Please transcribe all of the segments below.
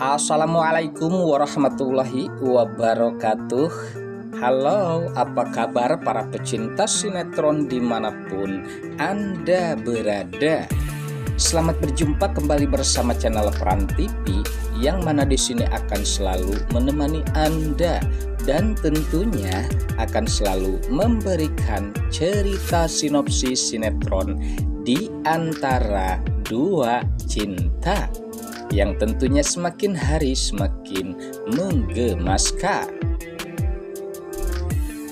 Assalamualaikum warahmatullahi wabarakatuh. Halo, apa kabar para pecinta sinetron dimanapun Anda berada? Selamat berjumpa kembali bersama channel Peran TV, yang mana di sini akan selalu menemani Anda dan tentunya akan selalu memberikan cerita sinopsis sinetron Di Antara Dua Cinta, yang tentunya semakin hari semakin menggemaskan.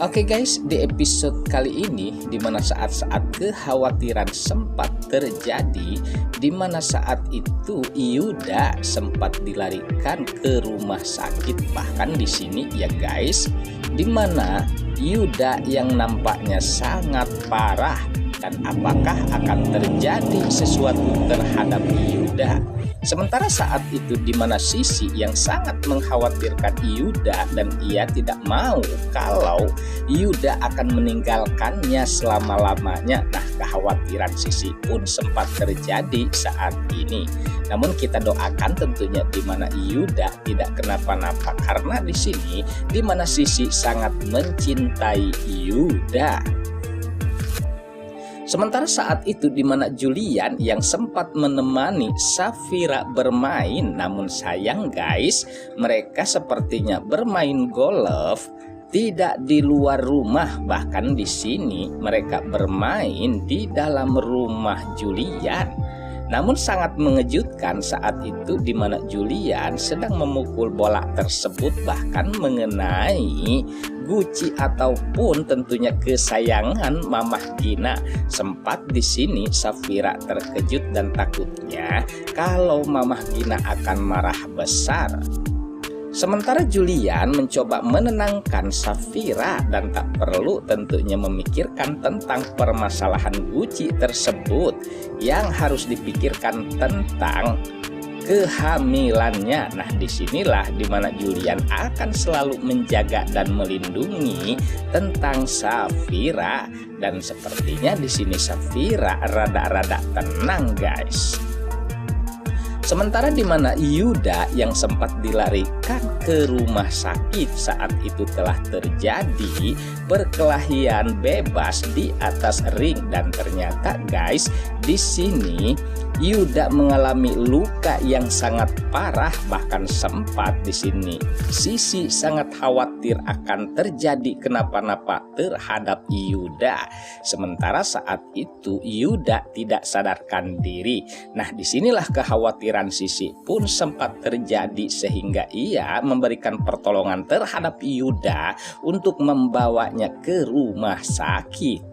Oke guys, di episode kali ini dimana saat-saat kekhawatiran sempat terjadi, dimana saat itu Yuda sempat dilarikan ke rumah sakit. Bahkan di sini ya guys, dimana Yuda yang nampaknya sangat parah, dan apakah akan terjadi sesuatu terhadap Yuda. Sementara saat itu di mana Sisi yang sangat mengkhawatirkan Yuda, dan ia tidak mau kalau Yuda akan meninggalkannya selama-lamanya. Nah, kekhawatiran Sisi pun sempat terjadi saat ini. Namun kita doakan tentunya di mana Yuda tidak kenapa-napa, karena di sini di mana Sisi sangat mencintai Yuda. Sementara saat itu di mana Julian yang sempat menemani Safira bermain, namun sayang guys, mereka sepertinya bermain golf tidak di luar rumah. Bahkan di sini mereka bermain di dalam rumah Julian. Namun sangat mengejutkan saat itu di mana Julian sedang memukul bola tersebut, bahkan mengenai Guci ataupun tentunya kesayangan Mamah Gina. Sempat di sini Safira terkejut dan takutnya kalau Mamah Gina akan marah besar. Sementara Julian mencoba menenangkan Safira dan tak perlu tentunya memikirkan tentang permasalahan Guci tersebut, yang harus dipikirkan tentang kehamilannya. Nah, disinilah dimana Julian akan selalu menjaga dan melindungi tentang Safira, dan sepertinya di sini Safira rada-rada tenang guys. Sementara di mana Yuda yang sempat dilarikan ke rumah sakit, saat itu telah terjadi perkelahian bebas di atas ring, dan ternyata guys di sini Yuda mengalami luka yang sangat parah. Bahkan sempat di sini Sisi sangat khawatir akan terjadi kenapa-napa terhadap Yuda. Sementara saat itu Yuda tidak sadarkan diri. Nah, disinilah kekhawatiran Sisi pun sempat terjadi, sehingga ia memberikan pertolongan terhadap Yuda untuk membawanya ke rumah sakit.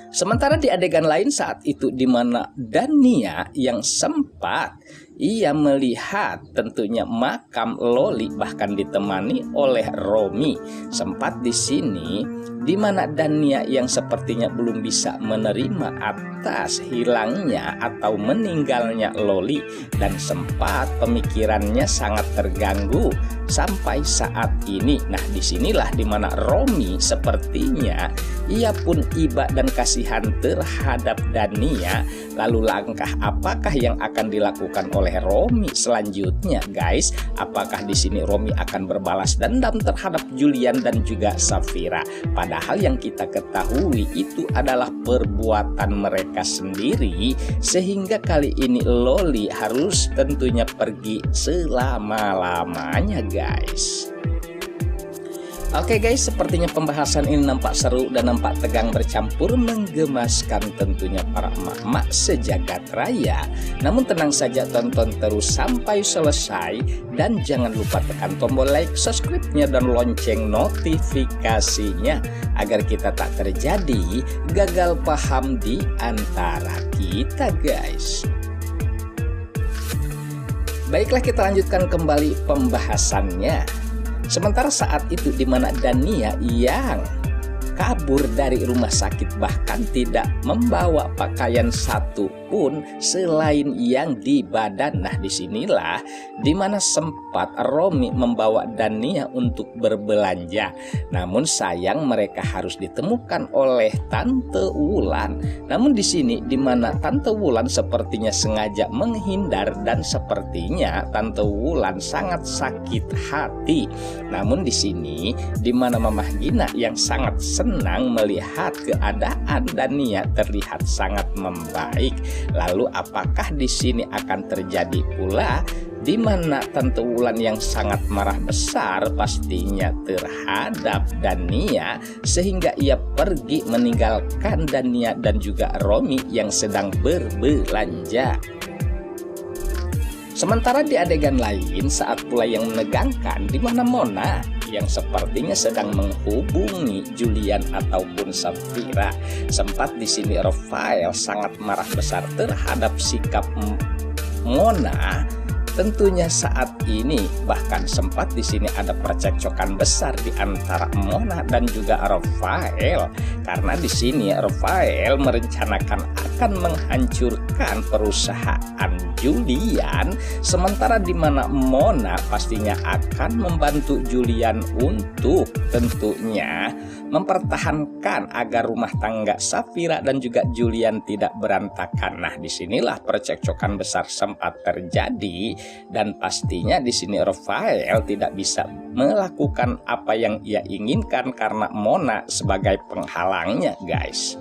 Sementara di adegan lain saat itu di mana Dania yang sempat ia melihat tentunya makam Loli, bahkan ditemani oleh Romi. Sempat di sini di mana Dania yang sepertinya belum bisa menerima atas hilangnya atau meninggalnya Loli, dan sempat pemikirannya sangat terganggu sampai saat ini. Nah, disinilah dimana Romi sepertinya ia pun iba dan kasihan terhadap Dania. Lalu langkah apakah yang akan dilakukan oleh Romi selanjutnya guys? Apakah di sini Romi akan berbalas dendam terhadap Julian dan juga Safira? Padahal yang kita ketahui itu adalah perbuatan mereka sendiri, sehingga kali ini Loli harus tentunya pergi selama-lamanya guys. Oke guys, sepertinya pembahasan ini nampak seru dan nampak tegang bercampur menggemaskan tentunya para emak-emak sejagat raya. Namun tenang saja, tonton terus sampai selesai, dan jangan lupa tekan tombol like, subscribe-nya, dan lonceng notifikasinya, agar kita tak terjadi gagal paham di antara kita guys. Baiklah, kita lanjutkan kembali pembahasannya. Sementara saat itu di mana Dania yang kabur dari rumah sakit, bahkan tidak membawa pakaian satu pun selain yang di badan. Nah, disinilah dimana sempat Romi membawa Dania untuk berbelanja. Namun sayang mereka harus ditemukan oleh Tante Wulan. Namun di sini dimana Tante Wulan sepertinya sengaja menghindar dan sepertinya Tante Wulan sangat sakit hati. Namun di sini dimana Mamah Gina yang sangat senang melihat keadaan Dania terlihat sangat membaik. Lalu apakah di sini akan terjadi pula di mana Tante Wulan yang sangat marah besar pastinya terhadap Dania sehingga ia pergi meninggalkan Dania dan juga Romi yang sedang berbelanja. Sementara di adegan lain saat pula yang menegangkan di mana Mona yang sepertinya sedang menghubungi Julian ataupun Safira. Sempat di sini Rafael sangat marah besar terhadap sikap Mona. Tentunya saat ini bahkan sempat di sini ada percekcokan besar di antara Mona dan juga Rafael karena di sini Rafael merencanakan akan menghancurkan perusahaan Julian, sementara di mana Mona pastinya akan membantu Julian untuk tentunya mempertahankan agar rumah tangga Safira dan juga Julian tidak berantakan. Nah, disinilah percekcokan besar sempat terjadi. Dan pastinya di sini Rafael tidak bisa melakukan apa yang ia inginkan karena Mona sebagai penghalangnya, guys.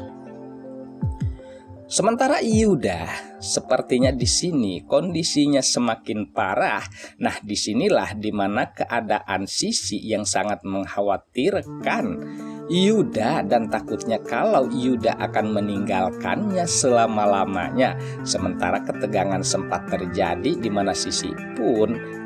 Sementara Yuda sepertinya di sini kondisinya semakin parah. Nah, disinilah dimana keadaan Sisi yang sangat mengkhawatirkan Yuda dan takutnya kalau Yuda akan meninggalkannya selama-lamanya. Sementara ketegangan sempat terjadi di mana Sisi pun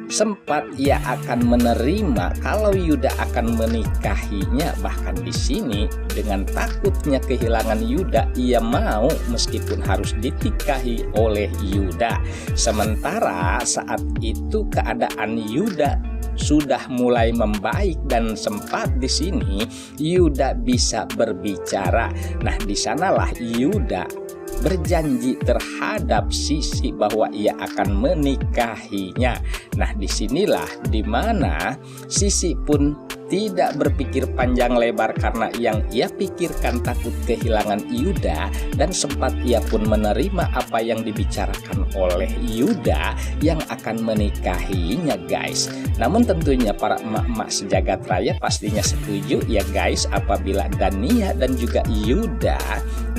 sempat ia akan menerima kalau Yuda akan menikahinya. Bahkan di sini dengan takutnya kehilangan Yuda, ia mau meskipun harus dinikahi oleh Yuda. Sementara saat itu keadaan Yuda sudah mulai membaik dan sempat di sini Yuda bisa berbicara. Nah, di sanalah Yuda berjanji terhadap Sisi bahwa ia akan menikahinya. Nah, disinilah dimana Sisi pun tidak berpikir panjang lebar karena yang ia pikirkan takut kehilangan Yuda dan sempat ia pun menerima apa yang dibicarakan oleh Yuda yang akan menikahinya, guys. Namun tentunya para emak-emak sejagat raya pastinya setuju ya, guys, apabila Dania dan juga Yuda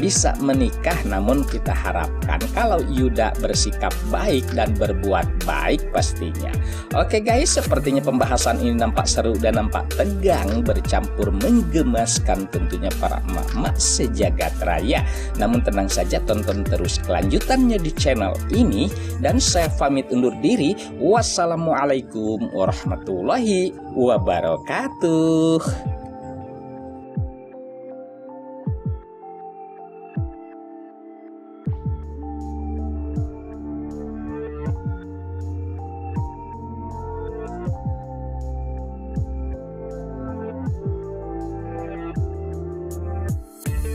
bisa menikah. Namun kita harapkan kalau Yuda bersikap baik dan berbuat baik pastinya. Oke, guys, sepertinya pembahasan ini nampak seru dan nampak tegang bercampur menggemaskan tentunya para emak-emak sejagat raya. Namun tenang saja, tonton terus kelanjutannya di channel ini dan saya pamit undur diri. Wassalamualaikum warahmatullahi wabarakatuh.